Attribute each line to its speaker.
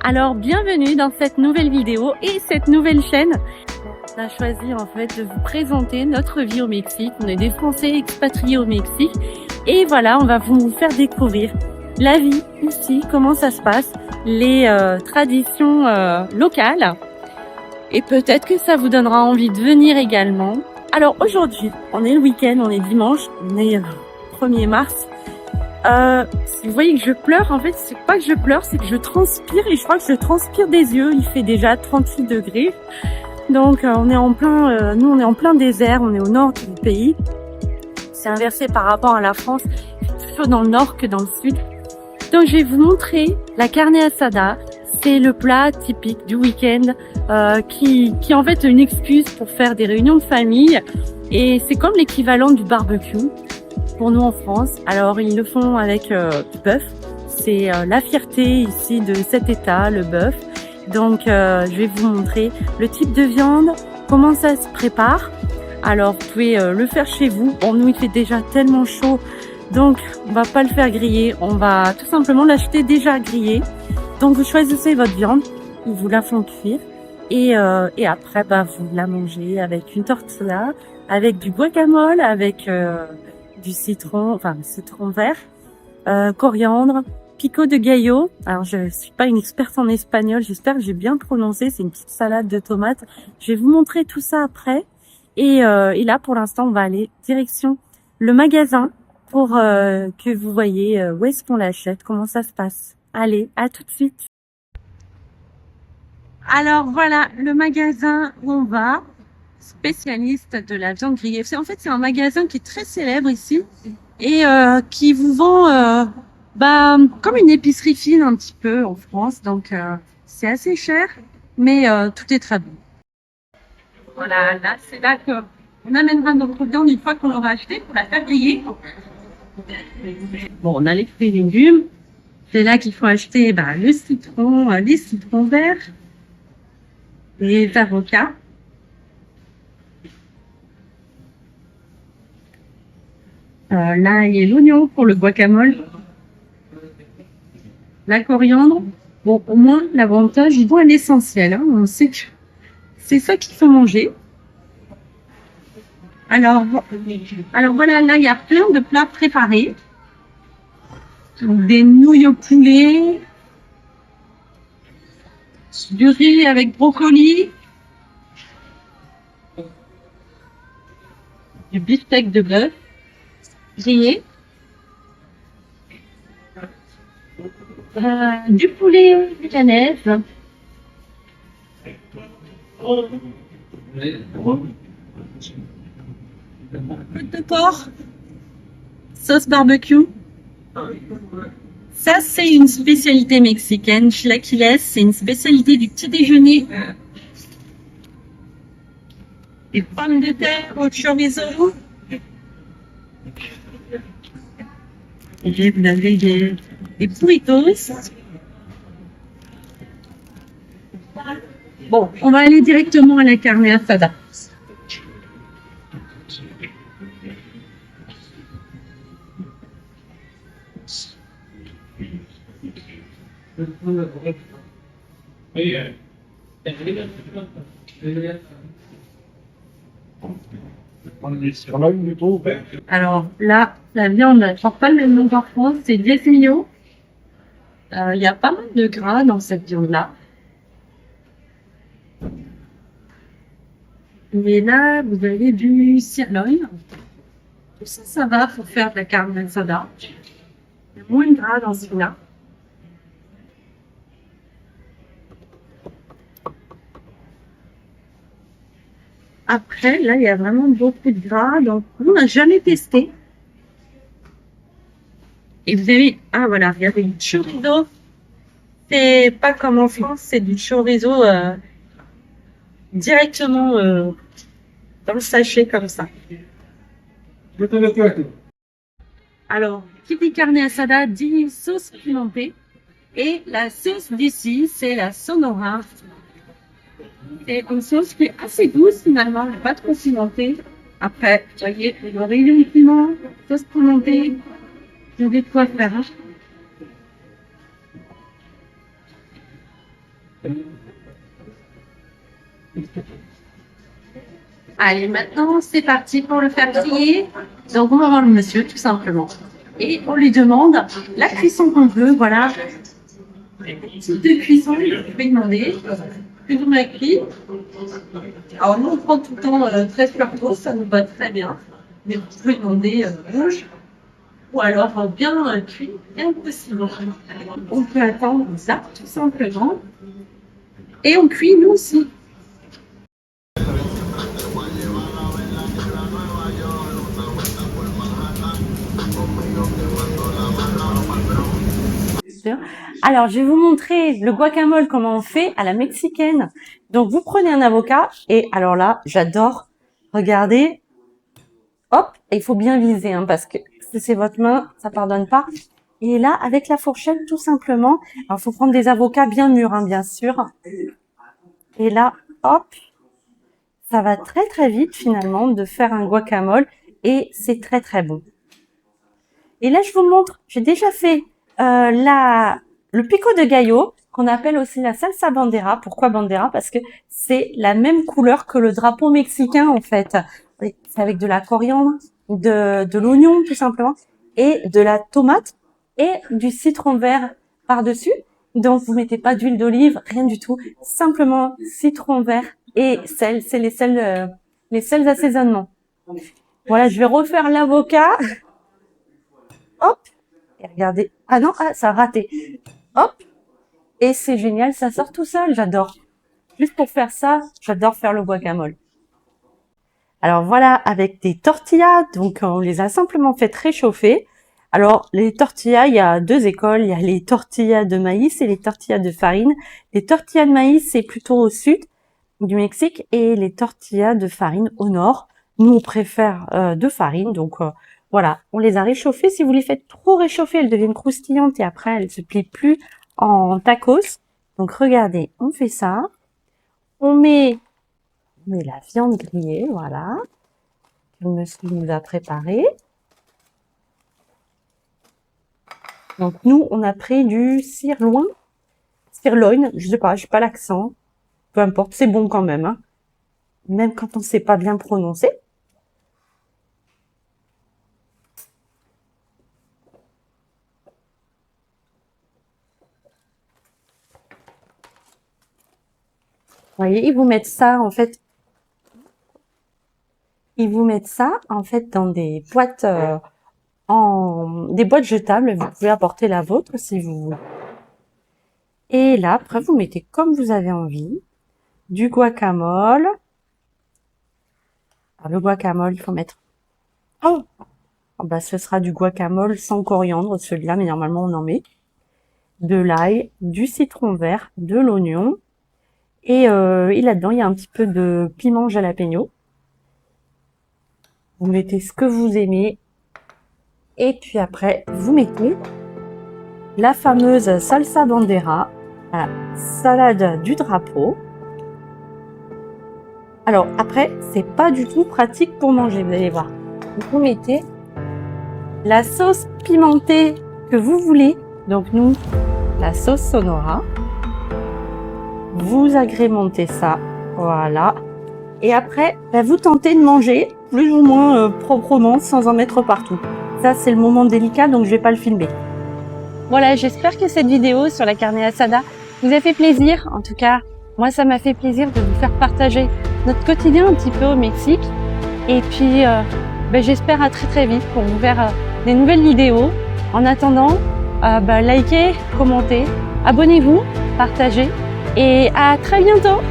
Speaker 1: Alors bienvenue dans cette nouvelle vidéo et cette nouvelle chaîne. On a choisi en fait de vous présenter notre vie au Mexique. On est des Français expatriés au Mexique et voilà, on va vous faire découvrir la vie ici, comment ça se passe, les traditions locales et peut-être que ça vous donnera envie de venir également. Alors aujourd'hui, on est le week-end, on est dimanche, on est 1er mars. Si vous voyez que je pleure, en fait, c'est pas que je pleure, c'est que je transpire et je crois que je transpire des yeux. Il fait déjà 38 degrés. Donc, on est en plein, nous, on est en plein désert. On est au nord du pays. C'est inversé par rapport à la France. C'est plutôt dans le nord que dans le sud. Donc, je vais vous montrer la carne asada. C'est le plat typique du week-end, qui en fait une excuse pour faire des réunions de famille. Et c'est comme l'équivalent du barbecue pour nous en France. Alors ils le font avec du bœuf. C'est la fierté ici de cet état, le bœuf. Donc je vais vous montrer le type de viande, comment ça se prépare. Alors vous pouvez le faire chez vous. Bon, nous il fait déjà tellement chaud, donc on va pas le faire griller. On va tout simplement l'acheter déjà grillé. Donc vous choisissez votre viande, ils vous la font cuire et après vous la mangez avec une tortilla, avec du guacamole, avec du citron, citron vert, coriandre, pico de gallo. Alors je suis pas une experte en espagnol, j'espère que j'ai bien prononcé. C'est une petite salade de tomates. Je vais vous montrer tout ça après. Et là pour l'instant on va aller direction le magasin pour que vous voyez où est-ce qu'on l'achète, comment ça se passe. Allez, à tout de suite. Alors voilà le magasin où on va. Spécialiste de la viande grillée. En fait, c'est un magasin qui est très célèbre ici et qui vous vend comme une épicerie fine un petit peu en France. Donc, c'est assez cher, mais tout est très bon. Voilà, là, c'est là que on amènera notre viande une fois qu'on l'aura acheté pour la faire griller. Bon, on a les fruits et légumes. C'est là qu'il faut acheter le citron, les citrons verts, les avocats. Là, il y a l'oignon pour le guacamole, la coriandre. Bon, au moins, l'avantage, ils vont à l'essentiel. Hein. On sait que c'est ça qu'il faut manger. Alors voilà, là, il y a plein de plats préparés. Des nouilles au poulet, du riz avec brocoli, du beefsteak de bœuf grillé, du poulet milanaise, côte de porc, sauce barbecue. Ça, c'est une spécialité mexicaine. Chilaquiles, c'est une spécialité du petit déjeuner. Des pommes de terre au chorizo. Et vous avez des burritos. Bon, on va aller directement à la carne asada. Alors là, la viande, je ne porte pas le même nom par France, c'est Diezmillo. Il y a pas mal de gras dans cette viande-là. Mais là, vous avez du sirloin. Tout ça, ça va pour faire de la carne asada. Il y a moins de gras dans ce là. Après, là, il y a vraiment beaucoup de gras, donc on n'a jamais testé. Et vous avez, voilà, regardez, du chorizo. C'est pas comme en France, c'est du chorizo directement dans le sachet comme ça. Alors, qui dit carne asada dit sauce pimentée. Et la sauce d'ici, c'est la Sonora. C'est une sauce qui est assez douce finalement, pas trop pimentée. Après, vous voyez, le rayon de piment, sauce pimentée, j'ai de quoi faire. Hein. Allez, maintenant, c'est parti pour le faire griller. Donc, on va voir le monsieur, tout simplement. Et on lui demande la cuisson qu'on veut, voilà. Type de cuisson, je vais demander. Plus ou moins cuit. Alors, nous, on prend tout le temps 13 fleurs roses, ça nous va très bien. Mais vous pouvez demander rouge. Ou alors bien cuit, bien possible. On peut attendre ça, tout simplement. Et on cuit, nous aussi. Alors, je vais vous montrer le guacamole, comment on fait à la mexicaine. Donc, vous prenez un avocat et alors là, j'adore. Regardez. Hop, il faut bien viser hein, parce que si c'est votre main, ça pardonne pas. Et là, avec la fourchette, tout simplement. Alors, il faut prendre des avocats bien mûrs, hein, bien sûr. Et là, hop, ça va très très vite finalement de faire un guacamole et c'est très très bon. Et là, je vous montre, j'ai déjà fait le pico de gallo, qu'on appelle aussi la salsa bandera. Pourquoi bandera? Parce que c'est la même couleur que le drapeau mexicain en fait. C'est avec de la coriandre, de l'oignon tout simplement, et de la tomate et du citron vert par-dessus. Donc vous mettez pas d'huile d'olive, rien du tout, simplement citron vert et sel. C'est les sels d'assaisonnement. Voilà, je vais refaire l'avocat. Hop, et regardez. Ah non, ah, ça a raté. Hop, et c'est génial, ça sort tout seul, j'adore. Juste pour faire ça, j'adore faire le guacamole. Alors voilà, avec des tortillas, donc on les a simplement fait réchauffer. Alors les tortillas, il y a deux écoles, il y a les tortillas de maïs et les tortillas de farine. Les tortillas de maïs, c'est plutôt au sud du Mexique et les tortillas de farine au nord. Nous, on préfère de farine, donc voilà, on les a réchauffées. Si vous les faites trop réchauffer, elles deviennent croustillantes et après, elles se plient plus en tacos. Donc regardez, on fait ça. On met la viande grillée, voilà, que le monsieur nous a préparé. Donc nous, on a pris du sirloin, je sais pas, j'ai pas l'accent, peu importe, c'est bon quand même, hein. Même quand on sait pas bien prononcer. Vous voyez, ils vous mettent ça en fait. Ils vous mettent ça en fait dans des boîtes des boîtes jetables. Vous pouvez apporter la vôtre si vous voulez. Et là, après, vous mettez comme vous avez envie du guacamole. Alors, le guacamole, il faut mettre. Oh, bah, ce sera du guacamole sans coriandre, celui-là, mais normalement on en met. De l'ail, du citron vert, de l'oignon. Et là-dedans, il y a un petit peu de piment jalapeno. Vous mettez ce que vous aimez. Et puis après, vous mettez la fameuse salsa bandera, la salade du drapeau. Alors après, c'est pas du tout pratique pour manger, vous allez voir. Vous mettez la sauce pimentée que vous voulez. Donc nous, la sauce Sonora. Vous agrémentez ça, voilà. Et après, vous tentez de manger plus ou moins proprement sans en mettre partout. Ça, c'est le moment délicat, donc je vais pas le filmer. Voilà, j'espère que cette vidéo sur la carne asada vous a fait plaisir. En tout cas, moi, ça m'a fait plaisir de vous faire partager notre quotidien un petit peu au Mexique. Et puis, j'espère à très très vite pour vous faire des nouvelles vidéos. En attendant, likez, commentez, abonnez-vous, partagez et à très bientôt.